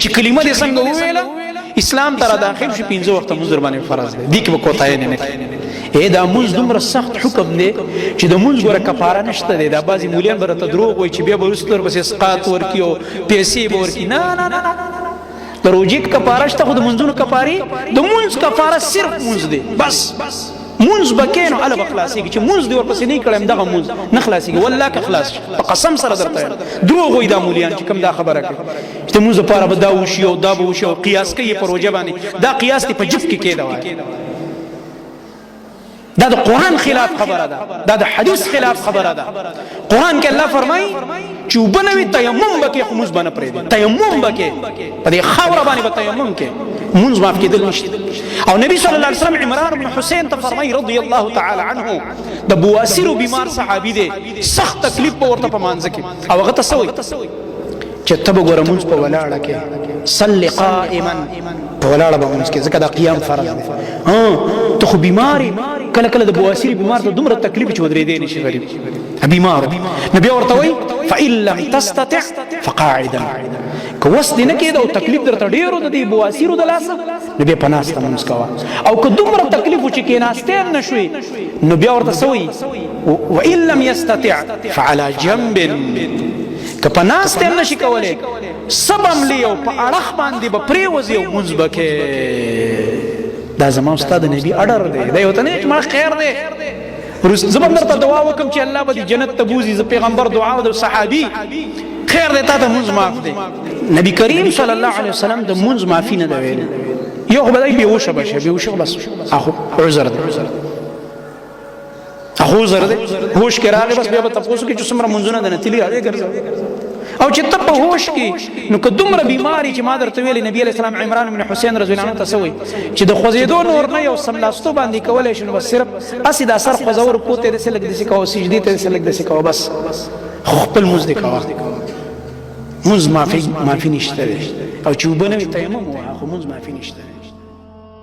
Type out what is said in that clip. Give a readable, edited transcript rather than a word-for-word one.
چې کلمه دې څنګه وویله اسلام ته را داخل شي 15 وخت منځ باندې فرض دی دي کې به کوتاه نه کوي دا منځ دومره سخت حکم دی چې د منځ ګوره کفاره نشته دی دا بعضی مولیان به ته دروغ وایي چې بیا به وروسته ورپسې اسقاط ورکړي او پیسې به ورکړي نه د روژې کفاره شته خو د منځونو کفارې د منځ کفاره صرف منځ دی بس منځ به کې نو هله به خلاصېږي چې منځ دې ورپسې نه کړی دغه منځ نه خلاصېږي والله که خلاص شي په قسم سره درته دروغ وایي دا مولیان چې کوم دا خبره کوي چې د منځ لپاره به دا وشي او دا به وشي او قیاس کوي په روژه باندې دا قیاس دې په جب کې کېده وایي دا د قرآن خلاف خبره ده دا د حدیث خلاف خبره ده قرآن کې الله فرمایي چې اوبه نه وي تیمم به کې خو مونځ به نه پرېږدي تیمم به کې په دې خاوره باندې به تیمم کې مونځ معاف کېدل نشته او نبی صلی الله علیه وسلم عمران بن حسین ته فرمایي رضی الله تعالی عنه د بواسیر بیمار صحابي دی سخت تکلیف به ورته په مانځه کې او هغه ته څه وایي چې ته به ګوره مونځ په ولاړه کې صل قائما په ولاړه به مونځ کې ځکه دا قیام فرض دی ته خو بیمار کله کله د بواسیر بیمار ته دومره تکلیف چې ودرېدی نشي غریب بیمار نبی ورته وایي فإن لم تستطع فقاعدا که وس دې نه کېده او تکلیف درته ډېر و د دې بواسیرو د لاسه نو بیا په ناسته مونځ کوه او که دومره تکلیف و چې کېناستې هم نه شوې نو بیا ورته څه وایي وإن لم يستطع فعلى جنب که په ناسته هم نشي کولی سبم لی او په اړخ باندې به پرېوځي او مونځ به کې دا زما استاد نبی اډر دی دا یو ته نه چې ما خیر دی زبر درته دعا وکم چې الله به جنت ته بوزي ز پیغمبر دعا او د صحابي خیر دی تا ته مونځ معاف دی نبی کریم صلی الله علیه وسلم د مونځ معافي نه دی ویلي یو خو به دی بېهوشه به شي بېهوشه بس اخو عذر دی اخو عذر دی هوش کې راغی بس بیا به تپوس کې چې څومره مونځونه د نتیلي هغې ګرځوي او چې ته په هوش کې نو که دومره بیماری چې ما درته ویلې نبي علیه السلام عمران بن حسین رضی الله عنه ته څه وایي چې د خوځېدو نور نه یو سملاستو باندې کولی شي نو بس صرف هسې دا سر خوځور پورته یې داسې لږ داسې کوه سجدې ته داسې لږ داسې کوه بس خو خپل مونځ دې کوه مونځ معافي نشته دی او چې اوبه نه وي تیمم ووهه خو مونځ معافي نشته دی